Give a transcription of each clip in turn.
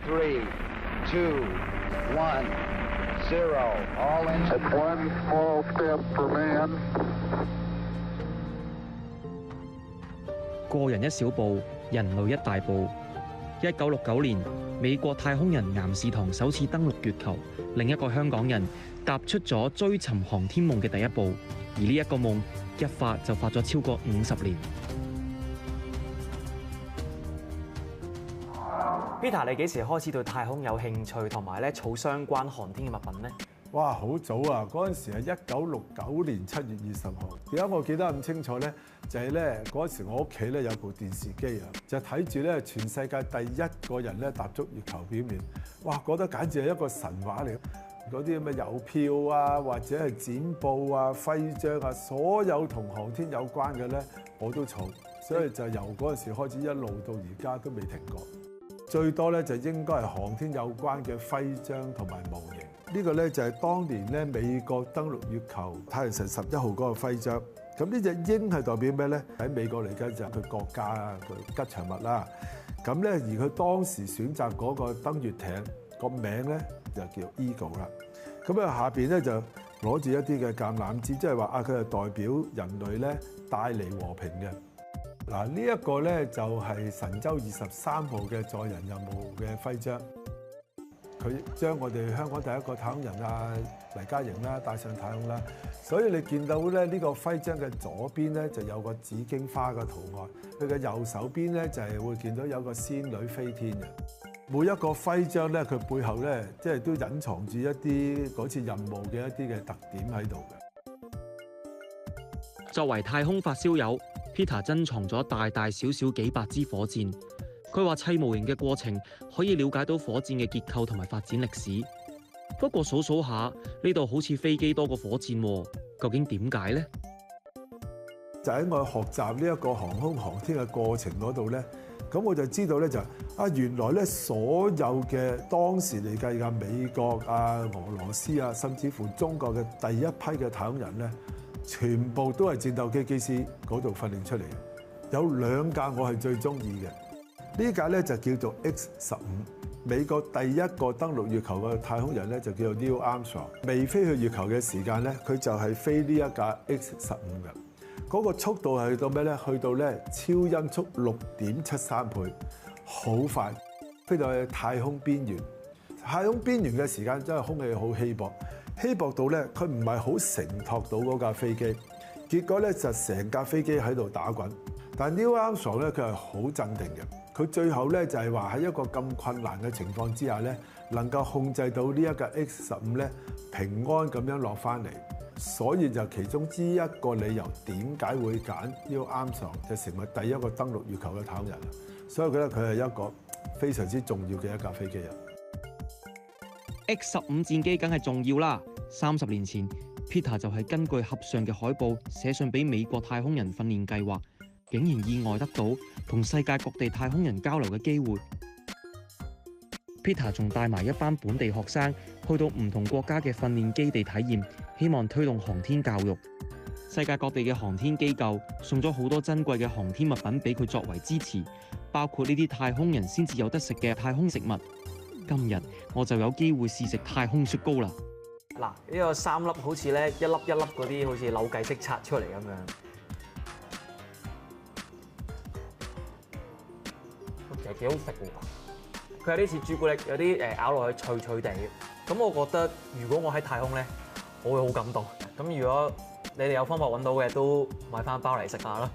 3, 2, 1, 0. All engines. It's one small step for man. 個人一小步，人類一大步。1969年，美國太空人岩士堂首次登陸月球，另一個香港人踏出咗追尋航天夢嘅第一步。而呢一個夢一發就發咗超過50年。Peter， 你幾時開始對太空有興趣，同埋咧儲相關航天嘅物品呢？哇，好早啊！嗰陣時係1969年7月20號。點解我記得咁清楚咧？就係咧嗰陣時我屋企咧有部電視機啊，就睇住咧全世界第一個人咧踏足月球表面。哇，覺得簡直係一個神話嚟。嗰啲咁嘅郵票啊，或者係剪報啊、徽章啊，所有同航天有關嘅咧，我都儲。所以就由嗰陣時開始一路到而家都未停過。最多咧就應該係航天有關嘅徽章同埋模型。呢個咧就係當年咧美國登陸月球太陽神11號嗰個徽章。咁呢隻鷹係代表咩咧？喺美國嚟講就係佢國家啊，佢吉祥物啦。咁咧而佢當時選擇嗰個登月艇個名咧就叫 Eagle 啦。咁啊下邊咧就攞住一啲嘅橄欖枝，即係話啊佢係代表人類咧帶嚟和平嘅。嗱，呢一個咧就係神舟23號嘅載人任務嘅徽章，佢將我哋香港第一個太空人啊黎嘉瑩啦帶上太空啦，所以你見到咧呢個徽章嘅左邊咧就有個紫荊花嘅圖案，佢嘅右手邊咧就係會見到有個仙女飛天嘅。每一個徽章咧，佢背後咧即係都隱藏住一啲嗰次任務嘅一啲嘅特點喺度嘅。作為太空發燒友，Peter 珍藏咗大大小小幾百支火箭。佢話砌模型嘅過程可以了解到火箭嘅結構同埋發展歷史。不過數數下，呢度好似飛機多過火箭喎，究竟點解呢？就喺我學習呢一個航空航天嘅過程嗰度咧，咁我就知道咧就原來咧所有嘅當時嚟計嘅美國啊、俄羅斯啊，甚至乎中國嘅第一批嘅太空人咧，全部都係戰鬥機機師嗰度訓練出嚟嘅。有2架我係最中意嘅，呢架咧就叫做 X-15。美國第一個登陸月球嘅太空人咧就叫做 Neil Armstrong。未飛去月球嘅時間咧，佢就係飛呢一架 X-15嘅。嗰個速度係去到咩咧？去到咧超音速6.73倍，好快，飛到去太空邊緣。太空邊緣嘅時間真係空氣好稀薄，稀薄到咧佢唔係好承托到嗰架飛機，結果咧就成架飛機喺度打滾。但係 Neil Armstrong 咧佢係好鎮定嘅，佢最後咧就係話喺一個咁困難嘅情況之下咧，能夠控制到呢一架 X-15咧平安咁樣落翻嚟。所以就其中之一個理由，點解會揀 Neil Armstrong 就成為第一個登陸月球嘅太空人啊？所以我覺得佢係一個非常之重要嘅一架飛機啊。X-15戰機梗係重要啦。30年前 ，Peter 就係根據盒上嘅海報寫信俾美國太空人訓練計劃，竟然意外得到同世界各地太空人交流嘅機會。Peter 仲帶埋一班本地學生去到唔同國家嘅訓練基地體驗，希望推動航天教育。世界各地嘅航天機構送咗好多珍貴嘅航天物品俾佢作為支持，包括呢啲太空人先至有得食嘅太空食物。今日我就有機會試食太空雪糕啦！嗱，呢個3粒好似咧一粒一粒嗰啲，好似扭計式拆出嚟咁樣。其實幾好食喎，佢有啲似朱古力，有啲咬落去脆脆地。咁我覺得如果我喺太空咧，我會好感動。咁如果你哋有方法揾到嘅，都買翻包嚟食下啦。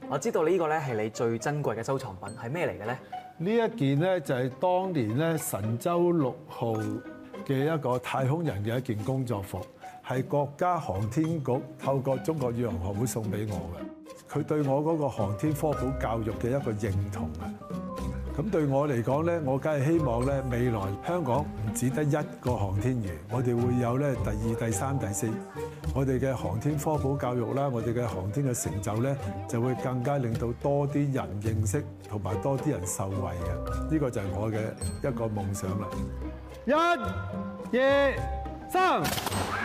我知道呢個咧係你最珍貴嘅收藏品，係咩嚟嘅咧？呢一件咧就係當年咧神舟6號嘅一個太空人嘅一件工作服，係國家航天局透過中國宇航學會送俾我嘅。佢對我嗰個航天科普教育嘅一個認同啊！咁對我嚟講咧，我梗係希望咧未來香港唔只得一個航天員，我哋會有咧第2、第3、第4，我哋嘅航天科普教育啦，我哋嘅航天嘅成就咧，就會更加令到多啲人認識同埋多啲人受惠嘅。呢個就係我嘅一個夢想啦。1、2、3。